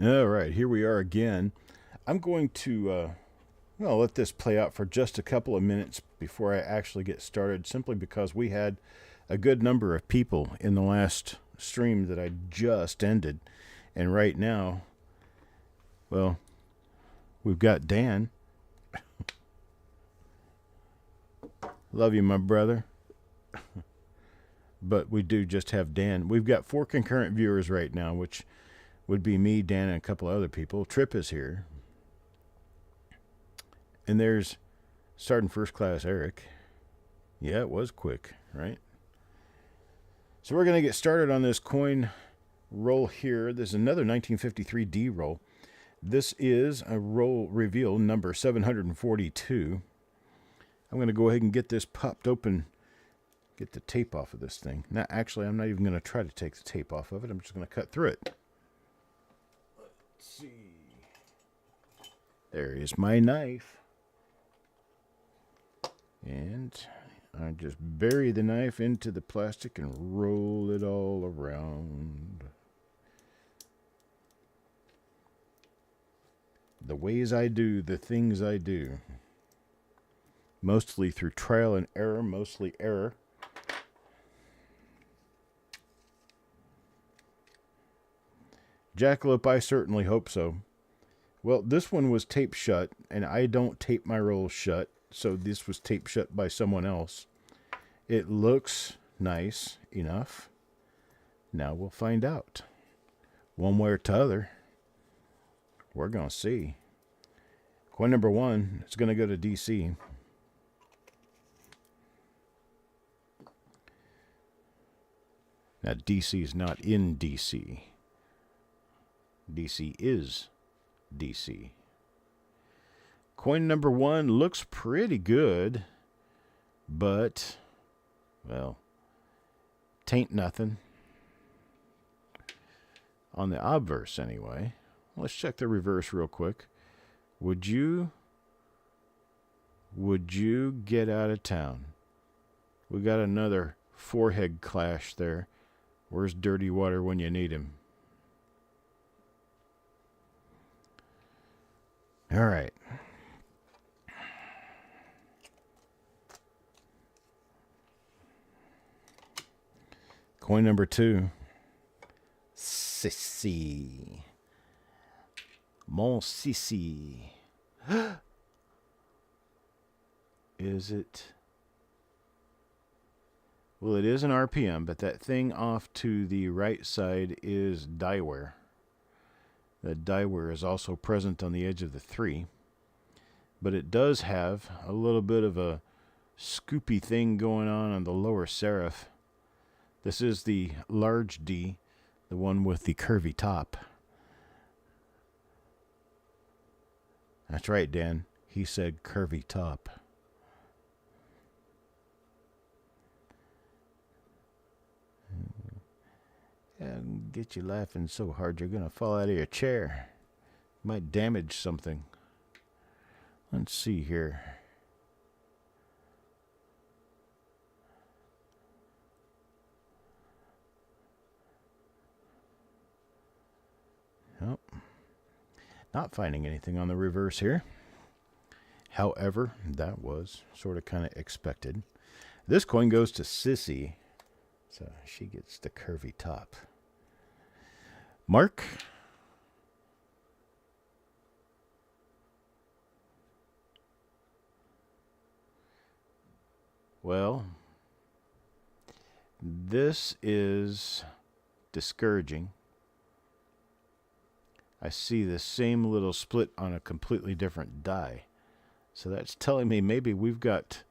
All right, here we are again. I'm going to let this play out for just a couple of minutes before I actually get started, simply because we had a good number of people in the last stream that I just ended. And right now, well, we've got Dan. Love you, my brother. But we do just have Dan. We've got 4 concurrent viewers right now, which would be me, Dan, and a couple other people. Trip is here. And there's Sergeant First Class Eric. Yeah, it was quick, right? So we're going to get started on this coin roll here. There's another 1953 D roll. This is a roll reveal number 742. I'm going to go ahead and get this popped open, get the tape off of this thing. Now, actually, I'm not even going to try to take the tape off of it. I'm just going to cut through it. Let's see. There is my knife. And I just bury the knife into the plastic and roll it all around. The ways I do, the things I do. Mostly through trial and error, mostly error. Jackalope, I certainly hope so. Well, this one was taped shut, and I don't tape my rolls shut, so this was taped shut by someone else. It looks nice enough. Now we'll find out. One way or t'other. We're going to see. Coin number 1 is going to go to DC. Now, DC is not in DC. DC is DC. Coin number 1 looks pretty good, but, well, tain't nothing. On the obverse, anyway. Let's check the reverse real quick. Would you get out of town? We got another forehead clash there. Where's Dirty Water when you need him? All right. Coin number 2. Sissy. Mon Sissy. Is it? Well, it is an RPM, but that thing off to the right side is die wear. The die wear is also present on the edge of the 3. But it does have a little bit of a scoopy thing going on the lower serif. This is the large D, the one with the curvy top. That's right, Dan. He said curvy top. Get you laughing so hard you're going to fall out of your chair. Might damage something. Let's see here. Nope. Not finding anything on the reverse here. However, that was sort of kind of expected. This coin goes to Sissy, so she gets the curvy top. Mark. Well, this is discouraging. I see the same little split on a completely different die. So that's telling me maybe we've got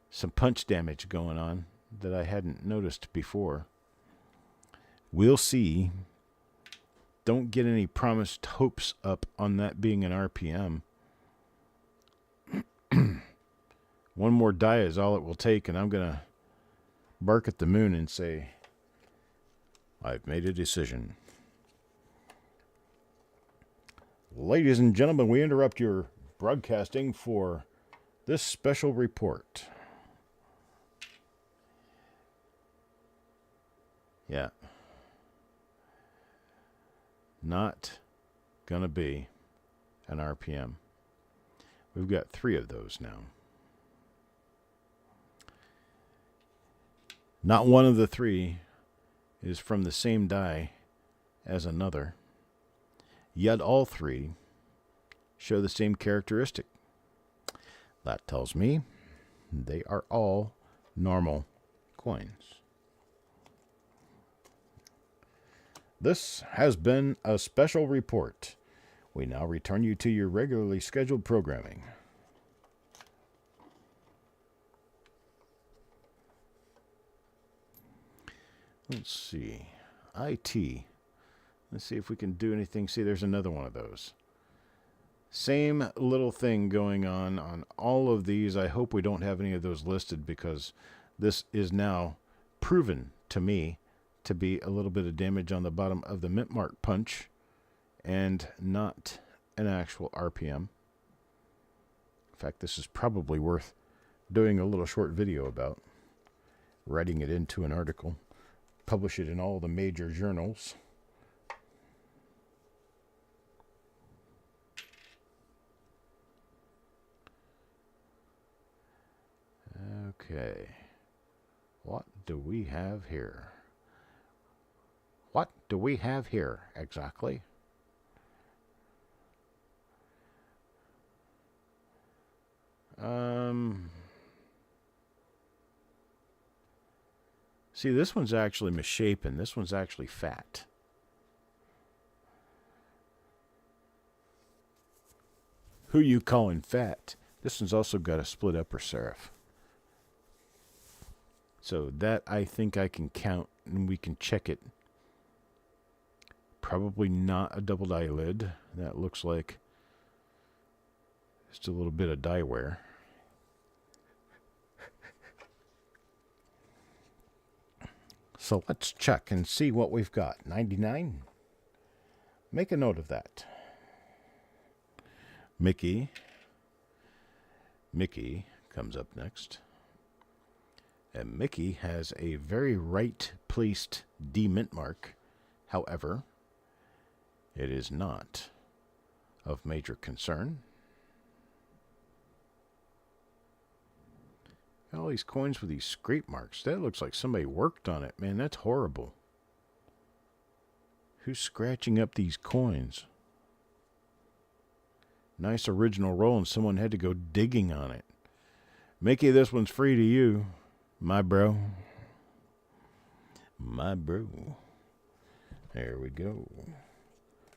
some punch damage going on that I hadn't noticed before. We'll see. Don't get any promised hopes up on that being an RPM. One more die is all it will take, and I'm going to bark at the moon and say, I've made a decision. Ladies and gentlemen, we interrupt your broadcasting for this special report. Yeah. not going to be an RPM. We've got 3 of those now. Not one of the 3 is from the same die as another, yet all 3 show the same characteristic. That tells me they are all normal coins. This has been a special report. We now return you to your regularly scheduled programming. Let's see. IT. Let's see if we can do anything. See, there's another one of those. Same little thing going on all of these. I hope we don't have any of those listed, because this is now proven to me to be a little bit of damage on the bottom of the mint mark punch and not an actual RPM. In fact, this is probably worth doing a little short video about, writing it into an article, publish it in all the major journals. Okay, what do we have here? What do we have here exactly? See, this one's actually misshapen. This one's actually fat. Who you calling fat? This one's also got a split upper serif. So that I think I can count, and we can check it. Probably not a double die lid. That looks like just a little bit of die wear. So let's check and see what we've got. 99. Make a note of that. Mickey comes up next. And Mickey has a very right-placed D mint mark. However, it is not of major concern. All these coins with these scrape marks. That looks like somebody worked on it. Man, that's horrible. Who's scratching up these coins? Nice original roll, and someone had to go digging on it. Mickey, this one's free to you, my bro. My bro. There we go.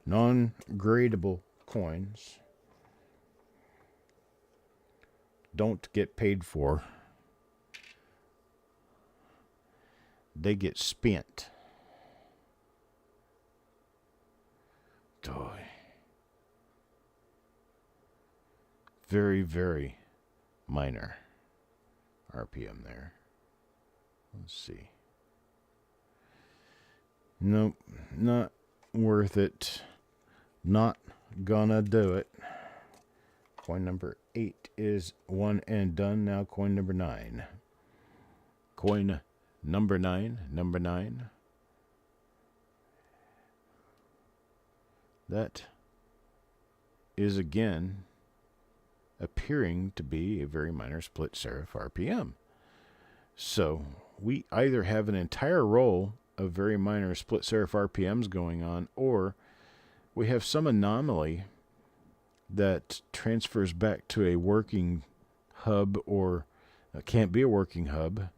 Non-gradable coins. Don't get paid for. They get spent. Toy. Very, very minor RPM there. Let's see. Nope, not worth it. Not gonna do it. Coin number 8 is one and done. Now coin number 9. Coin number 9. Number 9. That is again appearing to be a very minor split serif RPM. So we either have an entire row of very minor split serif RPMs going on, or we have some anomaly that transfers back to a working hub, or can't be a working hub.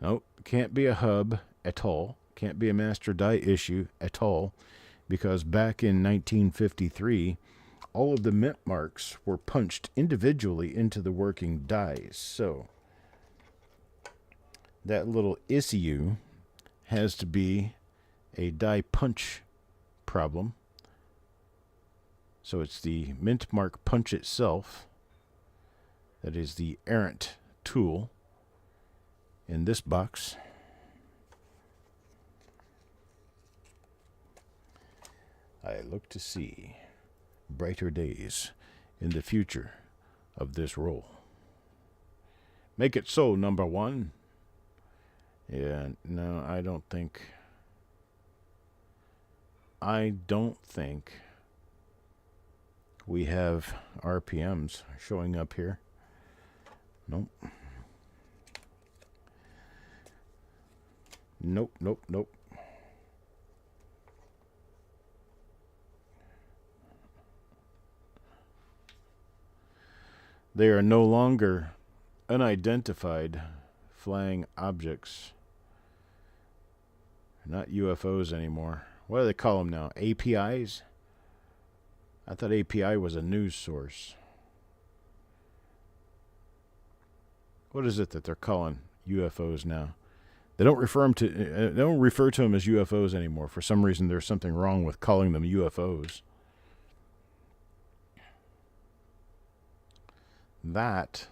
Nope, can't be a hub at all. Can't be a master die issue at all, because back in 1953, all of the mint marks were punched individually into the working dies. So that little issue has to be a die punch problem. So it's the mint mark punch itself that is the errant tool in this box. I look to see brighter days in the future of this roll. Make it so, number 1. Yeah, no, I don't think I don't think we have RPMs showing up here. Nope. Nope. They are no longer unidentified flying objects. Not UFOs anymore. What do they call them now? APIs? I thought API was a news source. What is it that they're calling UFOs now? They don't refer to them as UFOs anymore. For some reason, there's something wrong with calling them UFOs. That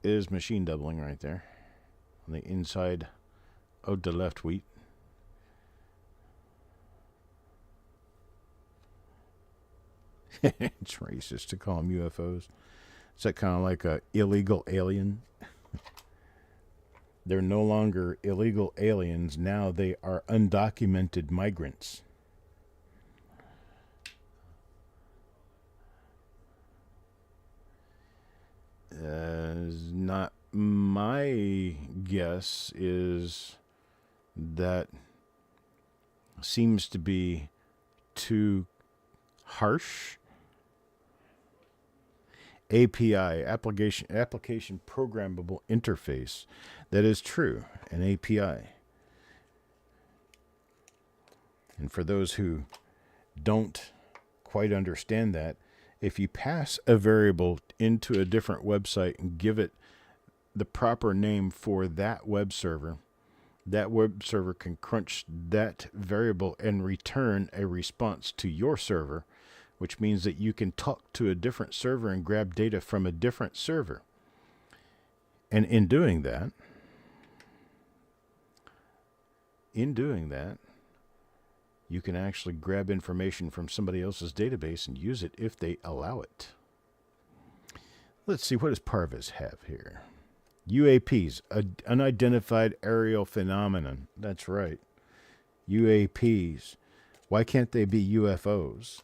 is machine doubling right there on the inside of the left wheat. It's racist to call them UFOs. Is that kind of like a illegal alien? They're no longer illegal aliens. Now they are undocumented migrants. Not my guess is that seems to be too harsh. API, application programmable interface. That is true, an API. And for those who don't quite understand that, if you pass a variable into a different website and give it the proper name for that web server can crunch that variable and return a response to your server, which means that you can talk to a different server and grab data from a different server. And in doing that, you can actually grab information from somebody else's database and use it if they allow it. Let's see, what does Parvis have here? UAPs, unidentified aerial phenomenon. That's right. UAPs. Why can't they be UFOs?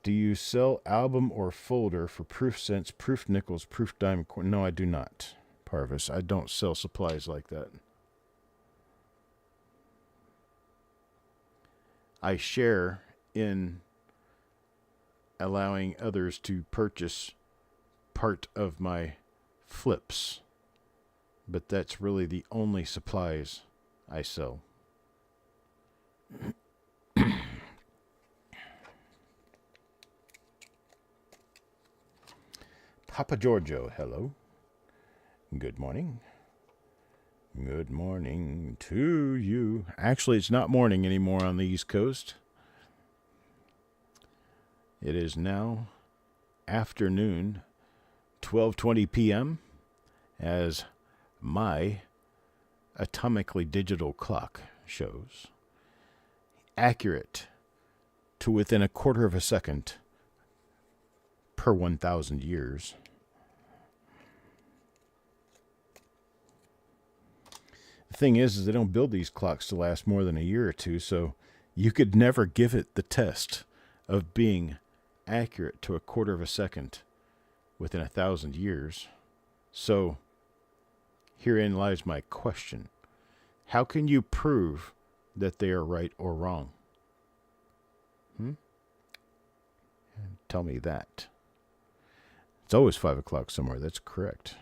Do you sell album or folder for proof cents, proof nickels, proof diamond coin? No, I do not, Parvis. I don't sell supplies like that. I share in allowing others to purchase part of my flips, but that's really the only supplies I sell. Papa Giorgio, hello. Good morning. Good morning to you. Actually, it's not morning anymore on the East Coast. It is now afternoon, 12:20 p.m., as my atomically digital clock shows. Accurate to within a quarter of a second per 1,000 years. The thing is they don't build these clocks to last more than a year or two, so you could never give it the test of being accurate to a quarter of a second within 1,000 years. So herein lies my question. How can you prove that they are right or wrong? Tell me that. It's always 5 o'clock somewhere. That's correct.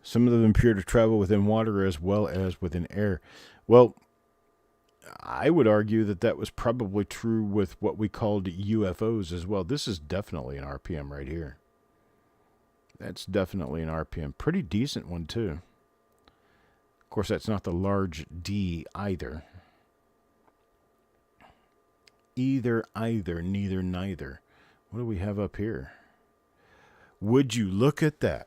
Some of them appear to travel within water as well as within air. Well, I would argue that that was probably true with what we called UFOs as well. This is definitely an RPM right here. That's definitely an RPM. Pretty decent one, too. Of course, that's not the large D either. Either, neither, neither. What do we have up here? Would you look at that?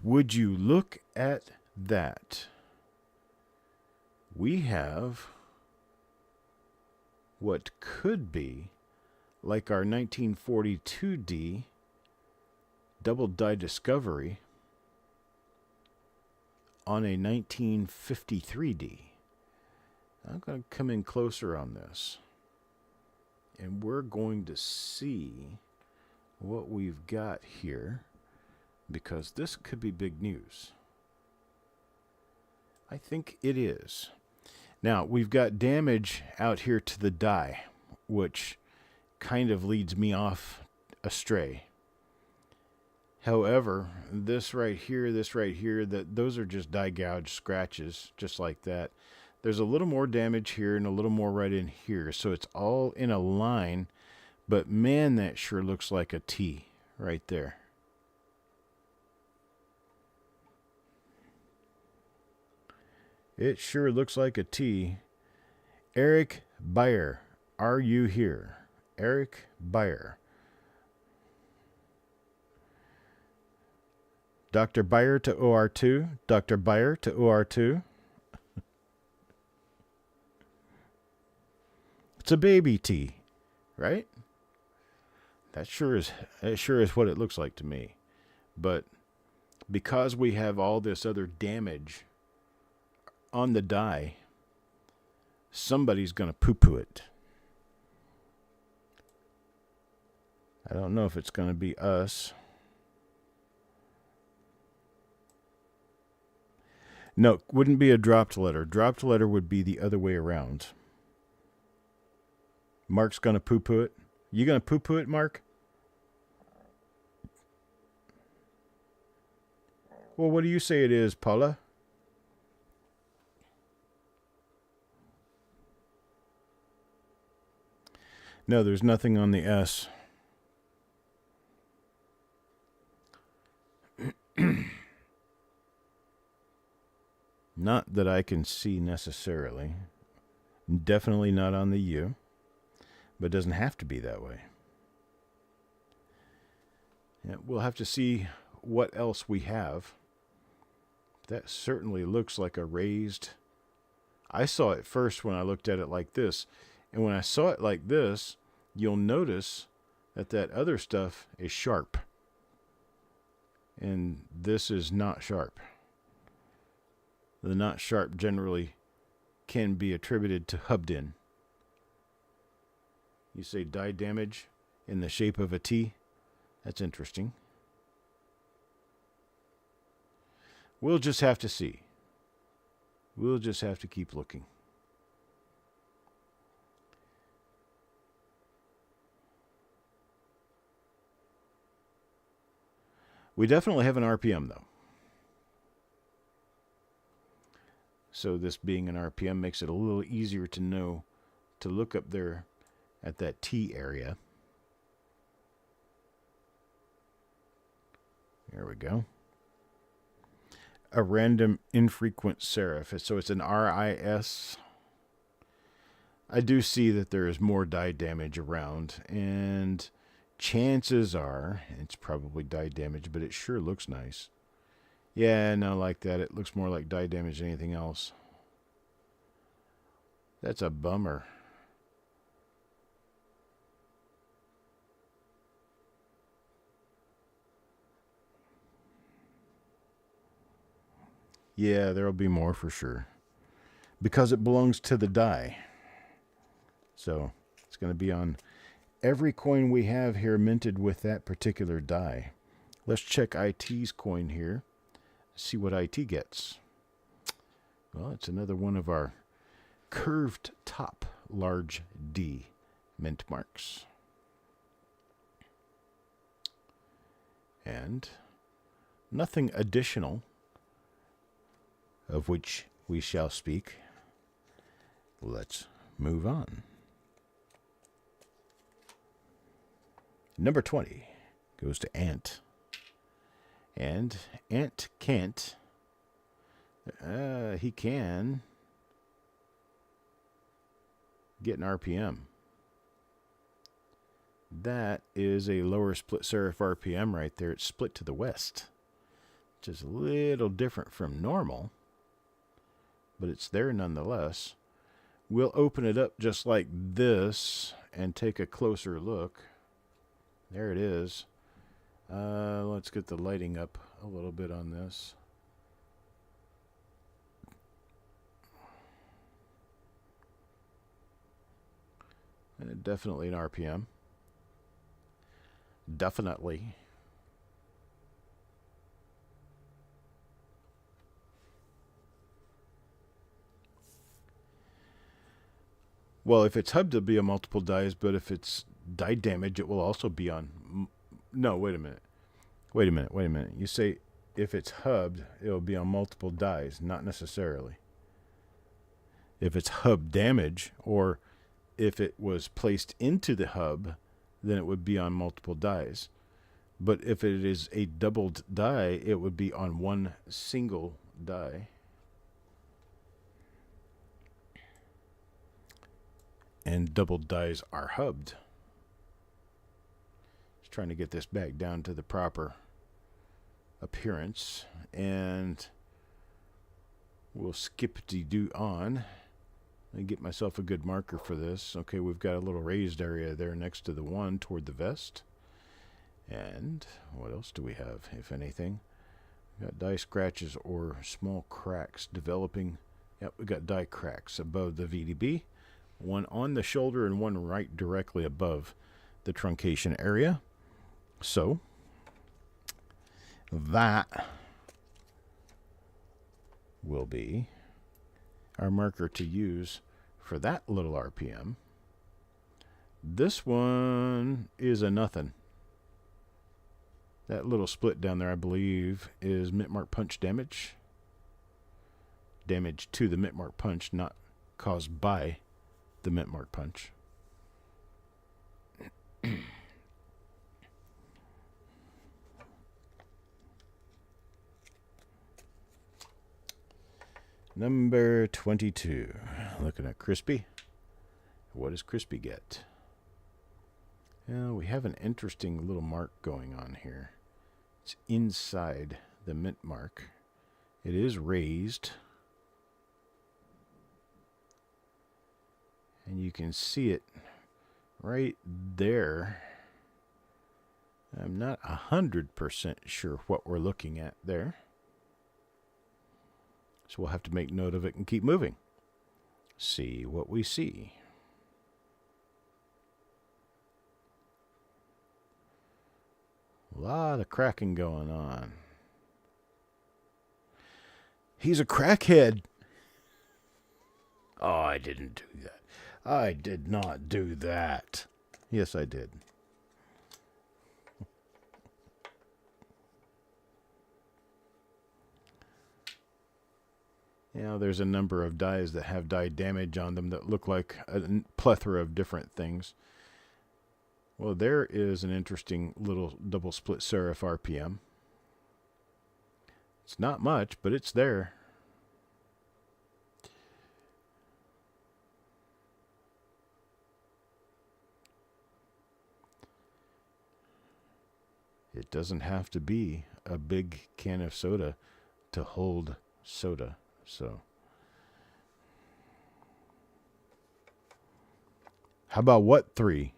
Would you look at that? we have what could be like our 1942D double die discovery on a 1953D. I'm going to come in closer on this, and we're going to see what we've got here, because this could be big news. I think it is. Now, we've got damage out here to the die, which kind of leads me off astray. However, this right here, those are just die gouge scratches, just like that. There's a little more damage here and a little more right in here, so it's all in a line, but man, that sure looks like a T right there. It sure looks like a T. Eric Beyer, are you here? Eric Beyer. Dr. Beyer to OR2. Dr. Beyer to OR2. It's a baby T, right? That sure is what it looks like to me. But because we have all this other damage on the die, somebody's going to poo-poo it. I don't know if it's going to be us. No, wouldn't be a dropped letter. Dropped letter would be the other way around. Mark's going to poo-poo it. You going to poo-poo it, Mark? Well, what do you say it is, Paula? No, there's nothing on the S. Not that I can see necessarily. Definitely not on the U. But it doesn't have to be that way. Yeah, we'll have to see what else we have. That certainly looks like a raised. I saw it first when I looked at it like this. And when I saw it like this, you'll notice that that other stuff is sharp. And this is not sharp. The not sharp generally can be attributed to Hubdin. You say die damage in the shape of a T? That's interesting. We'll just have to see. We'll just have to keep looking. We definitely have an RPM, though. So this being an RPM makes it a little easier to know, to look up there at that T area. There we go. A random infrequent serif. So it's an RIS. I do see that there is more die damage around, and chances are it's probably die damage, but it sure looks nice. Yeah, no, like that. It looks more like die damage than anything else. That's a bummer. Yeah, there'll be more for sure. Because it belongs to the die. So it's going to be on every coin we have here minted with that particular die. Let's check IT's coin here. See what IT gets. Well, it's another one of our curved top large D mint marks. And nothing additional of which we shall speak. Let's move on. Number 20 goes to Ant. And Ant can't. He can get an RPM. That is a lower split serif RPM right there. It's split to the west, which is a little different from normal. but it's there nonetheless. We'll open it up just like this and take a closer look. There it is. Let's get the lighting up a little bit on this. Definitely an RPM. Definitely. Well, if it's hubbed, it'll be on multiple dies, but if it's die damage, it will also be on... No, wait a minute. Wait a minute. You say if it's hubbed, it'll be on multiple dies. Not necessarily. If it's hub damage, or if it was placed into the hub, then it would be on multiple dies. But if it is a doubled die, it would be on one single die. And doubled dies are hubbed. Just trying to get this back down to the proper appearance. And we'll skip-de-doo on. And get myself a good marker for this. Okay, we've got a little raised area there next to the one toward the vest. And what else do we have, if anything? We've got die scratches or small cracks developing. Yep, we got die cracks above the VDB. One on the shoulder and one right directly above the truncation area. So, that will be our marker to use for that little RPM. This one is a nothing. That little split down there, I believe, is mint mark punch damage. Damage to the mint mark punch, not caused by the mint mark punch. Number 22. Looking at Crispy. What does Crispy get? Well, we have an interesting little mark going on here. It's inside the mint mark. It is raised. And you can see it right there. I'm not 100% sure what we're looking at there. So we'll have to make note of it and keep moving. See what we see. A lot of cracking going on. He's a crackhead. Oh, I didn't do that. I did not do that. Yes, I did. You know, there's a number of dies that have die damage on them that look like a plethora of different things. Well, there is an interesting little double split serif RPM. It's not much, but it's there. It doesn't have to be a big can of soda to hold soda. So, how about what 3?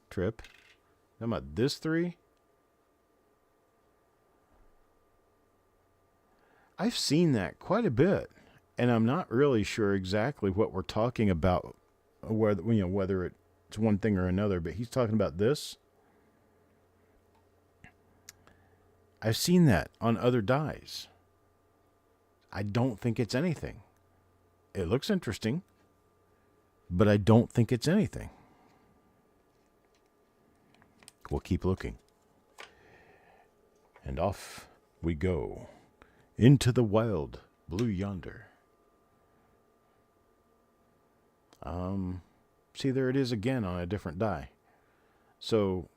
Trip? How about this 3? I've seen that quite a bit, and I'm not really sure exactly what we're talking about, whether it's one thing or another. But he's talking about this. I've seen that on other dies. I don't think it's anything. It looks interesting, but I don't think it's anything. We'll keep looking. And off we go into the wild blue yonder. See, there it is again on a different die. So,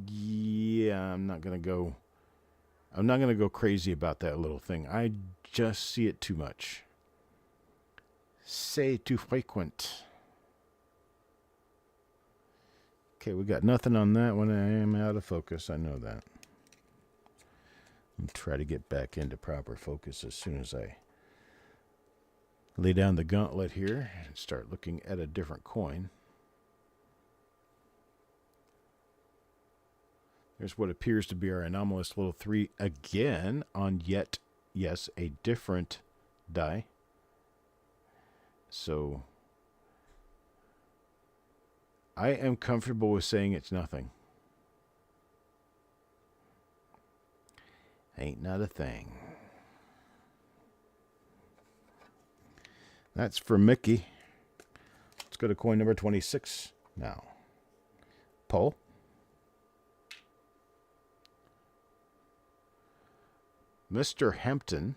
yeah, I'm not going to go crazy about that little thing. I just see it too much. C'est too frequent. Okay, we got nothing on that one. I am out of focus. I know that. I'll try to get back into proper focus as soon as I lay down the gauntlet here and start looking at a different coin. There's what appears to be our anomalous little 3 again on yet, yes, a different die. So I am comfortable with saying it's nothing. Ain't not a thing. That's for Mickey. Let's go to coin number 26 now. Pull. Mr. Hampton.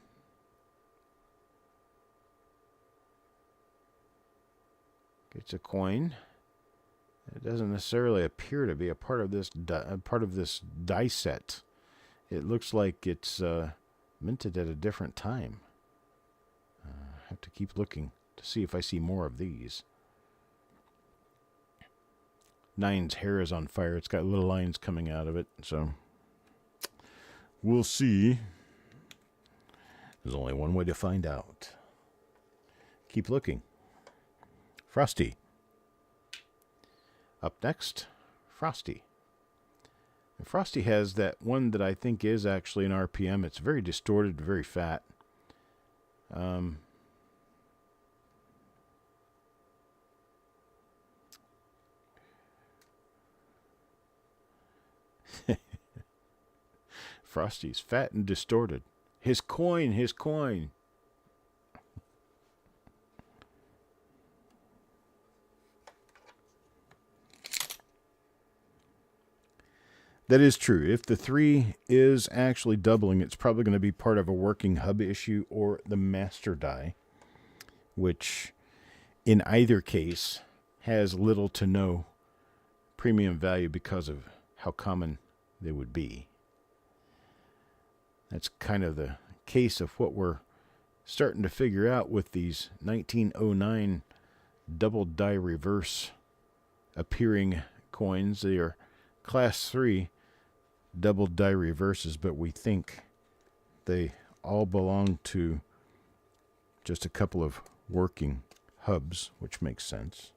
Gets a coin. It doesn't necessarily appear to be a part of this die set. It looks like it's minted at a different time. I have to keep looking to see if I see more of these. 9's hair is on fire. It's got little lines coming out of it, so we'll see. There's only one way to find out. Keep looking. Frosty. Up next, Frosty. And Frosty has that one that I think is actually an RPM. It's very distorted, very fat. Frosty's fat and distorted. His coin, his coin. That is true. If the 3 is actually doubling, it's probably going to be part of a working hub issue or the master die, which in either case has little to no premium value because of how common they would be. That's kind of the case of what we're starting to figure out with these 1909 double die reverse appearing coins. They are class 3 double die reverses, but we think they all belong to just a couple of working hubs, which makes sense.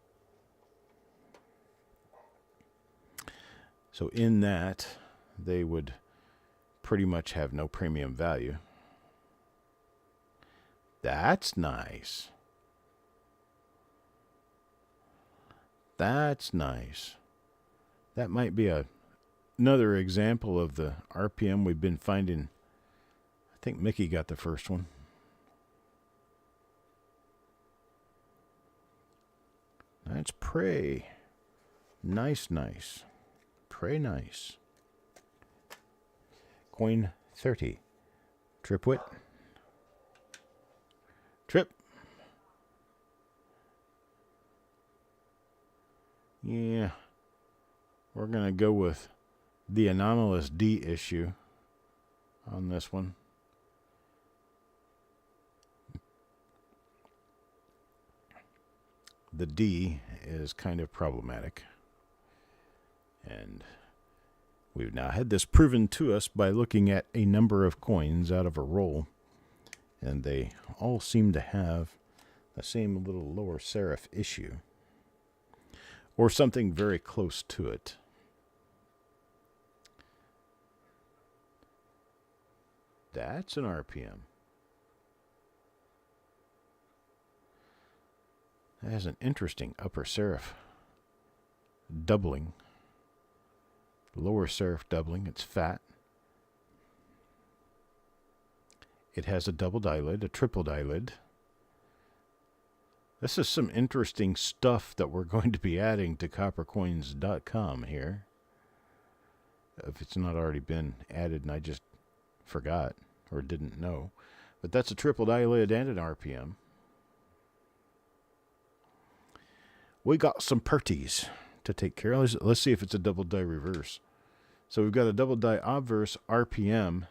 So in that, they would pretty much have no premium value. That's nice. That's nice. That might be another example of the RPM we've been finding. I think Mickey got the first one. That's Prey. Nice, nice. Prey nice. Coin 30. Tripwit. Trip. Yeah. We're going to go with the anomalous D issue on this one. The D is kind of problematic. And we've now had this proven to us by looking at a number of coins out of a roll. And they all seem to have the same little lower serif issue. Or something very close to it. That's an RPM. That has an interesting upper serif doubling. Lower serif doubling. It's fat. It has a double die lid, a triple die lid. This is some interesting stuff that we're going to be adding to coppercoins.com here. If it's not already been added and I just forgot or didn't know. But that's a triple die lid and an RPM. We got some purties to take care of. Let's see if it's a double die reverse. So we've got a double die obverse RPM.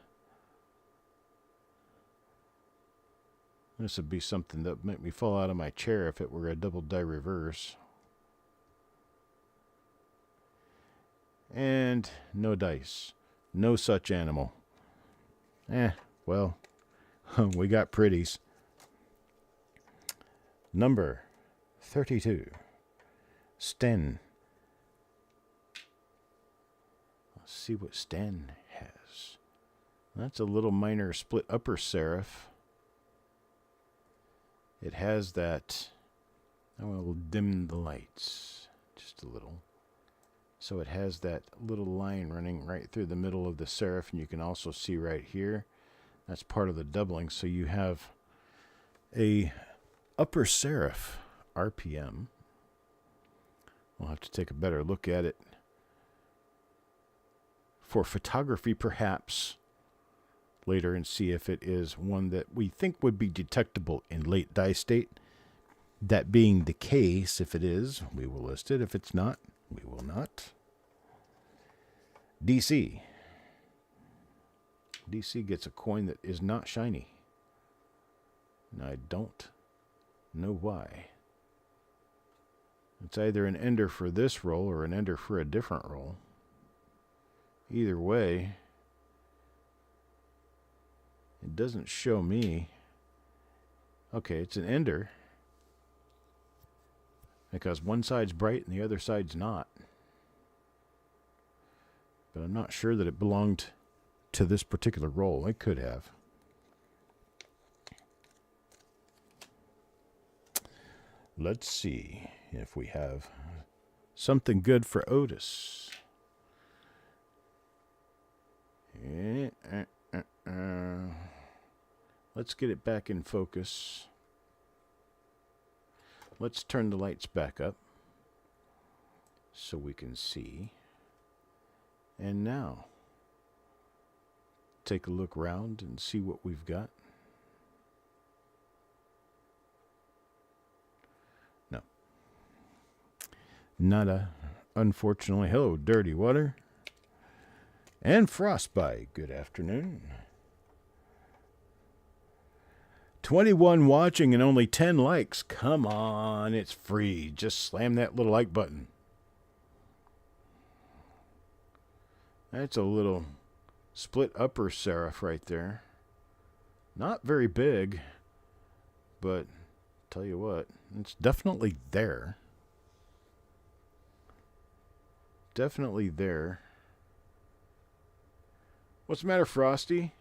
This would be something that would make me fall out of my chair if it were a double die reverse. And no dice. No such animal. Well, we got pretties. Number 32. Sten. Let's see what Sten has. That's a little minor split upper serif. It has that. I will dim the lights just a little. So it has that little line running right through the middle of the serif, and you can also see right here. That's part of the doubling. So you have a upper serif RPM. We'll have to take a better look at it for photography perhaps later and see if it is one that we think would be detectable in late dye state. That being the case, if it is, we will list it. If it's not, we will not. DC. DC gets a coin that is not shiny. And I don't know why. It's either an ender for this roll or an ender for a different roll. Either way, it doesn't show me. Okay, it's an ender because one side's bright and the other side's not. But I'm not sure that it belonged to this particular roll. It could have. Let's see if we have something good for Otis. Let's get it back in focus. Let's turn the lights back up so we can see. And now, take a look around and see what we've got. No. Nada, unfortunately. Hello, Dirty Water. And Frostbite, good afternoon. 21 watching and only 10 likes. Come on, it's free. Just slam that little like button. That's a little split upper serif right there. Not very big, but tell you what, it's definitely there. Definitely there. What's the matter, Frosty?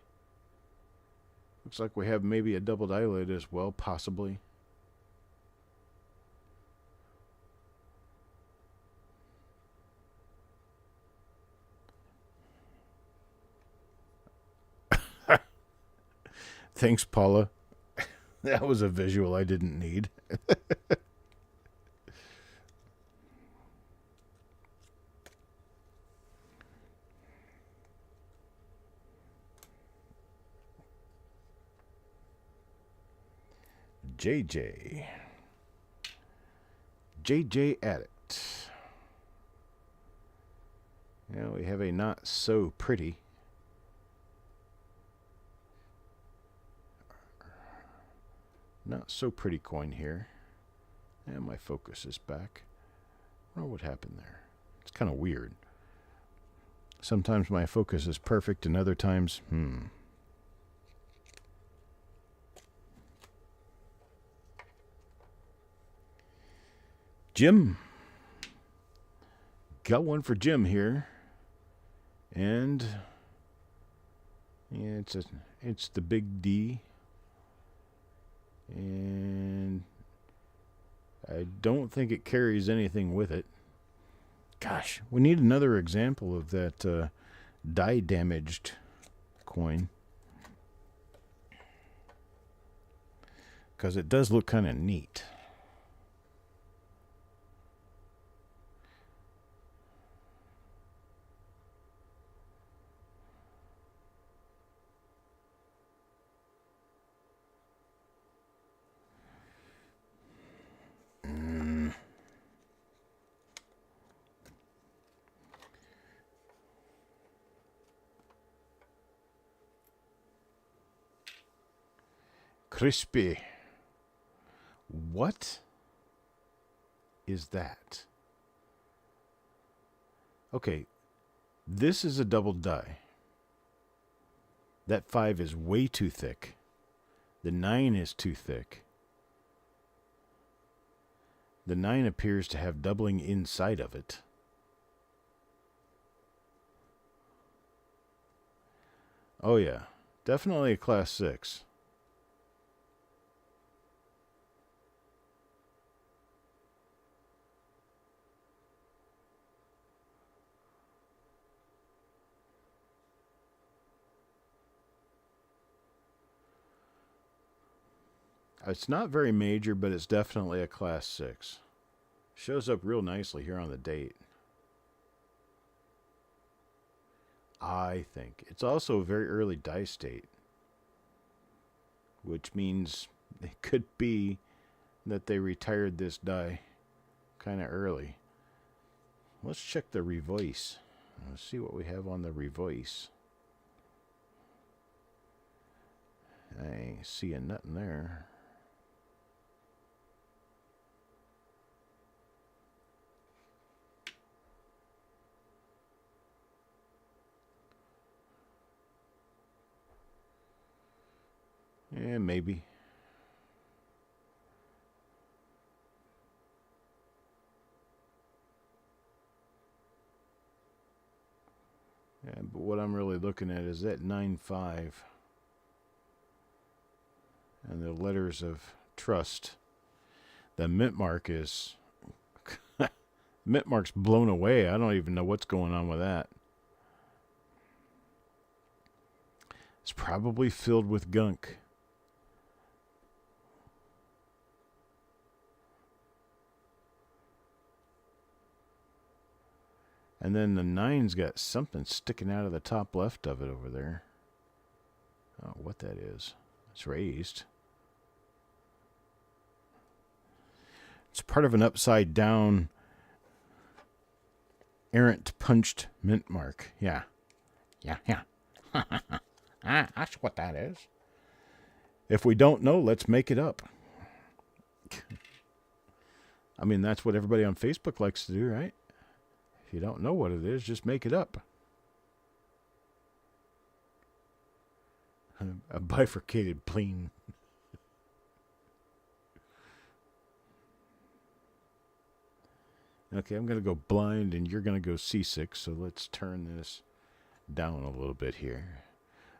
Looks like we have maybe a doubled eyelid as well, possibly. Thanks, Paula. That was a visual I didn't need. JJ Addict. Now we have a not so pretty coin here. And my focus is back. I don't know what happened there. It's kind of weird. Sometimes my focus is perfect and other times, Jim. Got one for Jim here. And yeah, it's the big D. And I don't think it carries anything with it. Gosh, we need another example of that dye damaged coin. Because it does look kind of neat. Crispy. What is that? Okay, this is a double die. That 5 is way too thick. The 9 is too thick. The 9 appears to have doubling inside of it. Oh yeah, definitely a class 6. It's not very major, but it's definitely a class 6. Shows up real nicely here on the date. I think. It's also a very early dice date, which means it could be that they retired this die kind of early. Let's check the revoice. Let's see what we have on the revoice. I ain't seeing nothing there. Yeah, maybe. Yeah, but what I'm really looking at is that 9-5 and the letters of trust. The mint mark is mint mark's blown away. I don't even know what's going on with that. It's probably filled with gunk. And then the 9's got something sticking out of the top left of it over there. Oh, what that is. It's raised. It's part of an upside down errant punched mint mark. Yeah. Yeah. That's what that is. If we don't know, let's make it up. I mean, that's what everybody on Facebook likes to do, right? If you don't know what it is, just make it up. A bifurcated plane. Okay, I'm going to go blind and you're going to go C6, so let's turn this down a little bit here.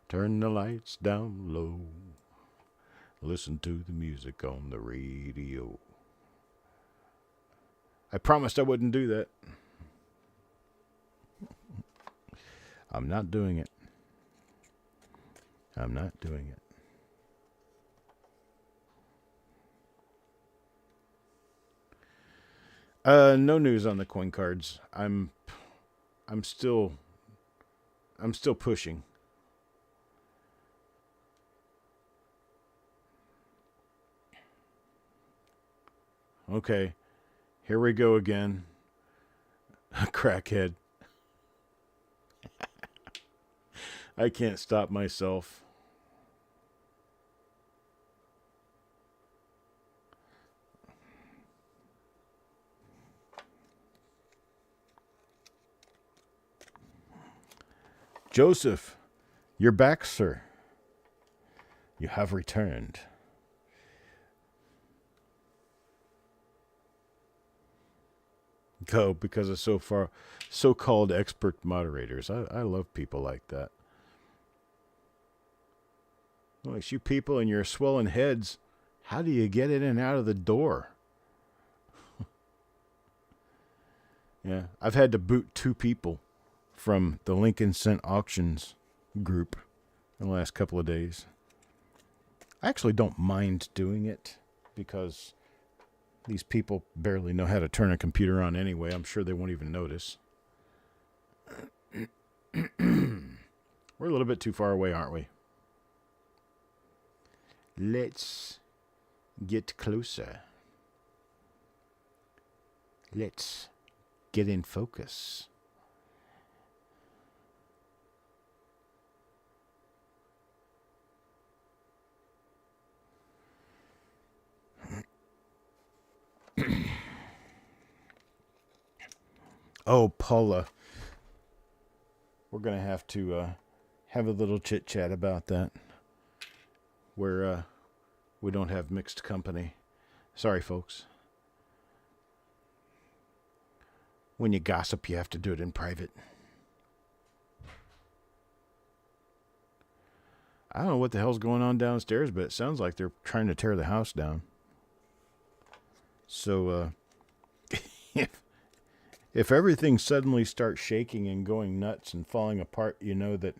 Turn the lights down low. Listen to the music on the radio. I promised I wouldn't do that. I'm not doing it. I'm not doing it. No news on the coin cards. I'm still pushing. Okay. Here we go again. A crackhead. I can't stop myself. Joseph, you're back, sir. You have returned. Go because of so-called expert moderators. I love people like that. Well, it's you people and your swollen heads. How do you get in and out of the door? Yeah, I've had to boot 2 people from the Lincoln Cent Auctions group in the last couple of days. I actually don't mind doing it because these people barely know how to turn a computer on anyway. I'm sure they won't even notice. We're a little bit too far away, aren't we? Let's get closer. Let's get in focus. Oh, Paula. We're going to have a little chit-chat about that. Where we don't have mixed company. Sorry, folks. When you gossip, you have to do it in private. I don't know what the hell's going on downstairs, but it sounds like they're trying to tear the house down. So, if everything suddenly starts shaking and going nuts and falling apart, you know that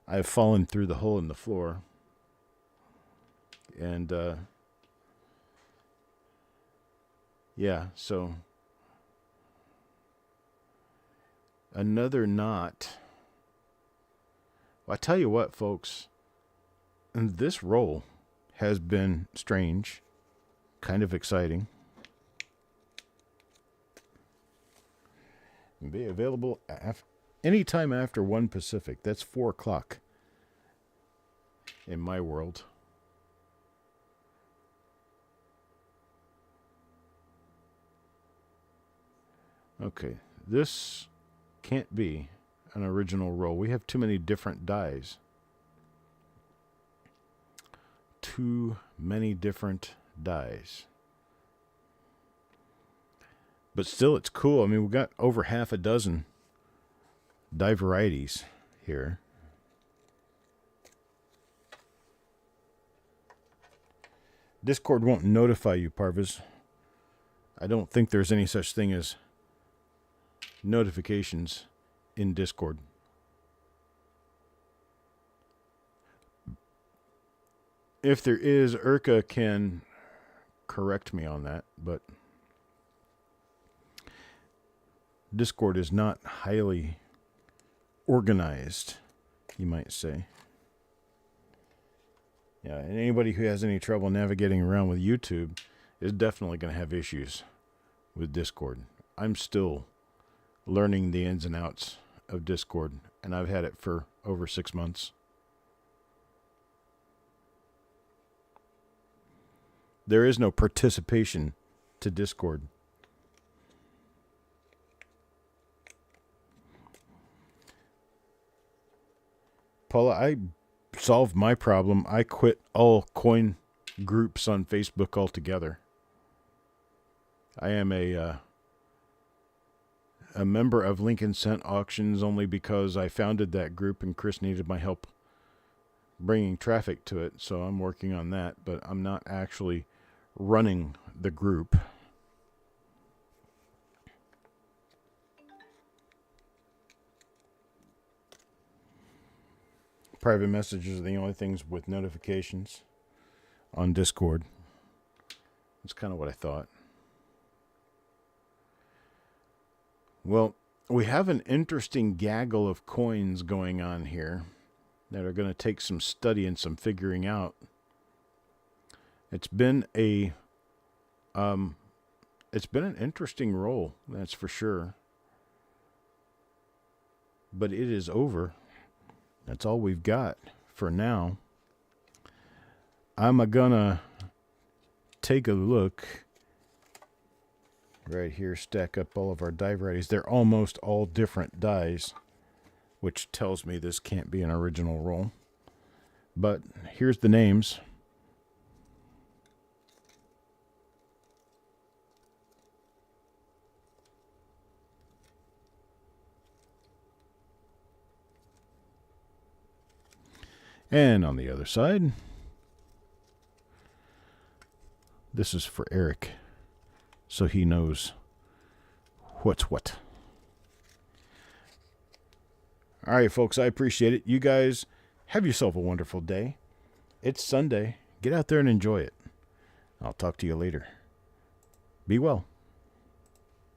I've fallen through the hole in the floor. And, yeah, so another knot. Well, I tell you what, folks, this roll has been strange, kind of exciting. Be available anytime after 1 Pacific. That's 4 o'clock in my world. Okay, this can't be an original roll. We have too many different dies. Too many different dies. But still, it's cool. I mean, we've got over half a dozen die varieties here. Discord won't notify you, Parvas. I don't think there's any such thing as notifications in Discord. If there is, Urka can correct me on that, but Discord is not highly organized, you might say. Yeah, and anybody who has any trouble navigating around with YouTube is definitely going to have issues with Discord. I'm still learning the ins and outs of Discord, and I've had it for over 6 months. There is no participation to Discord. Paula, I solved my problem. I quit all coin groups on Facebook altogether. I am a member of Lincoln Cent Auctions only because I founded that group and Chris needed my help bringing traffic to it. So I'm working on that, but I'm not actually running the group. Private messages are the only things with notifications on Discord. That's kind of what I thought. Well, we have an interesting gaggle of coins going on here that are going to take some study and some figuring out. It's been an interesting roll, that's for sure. But it is over. That's all we've got for now. I'm gonna take a look right here, stack up all of our die varieties. They're almost all different dies, which tells me this can't be an original roll. But here's the names. And on the other side, this is for Eric, so he knows what's what. All right, folks, I appreciate it. You guys have yourself a wonderful day. It's Sunday. Get out there and enjoy it. I'll talk to you later. Be well.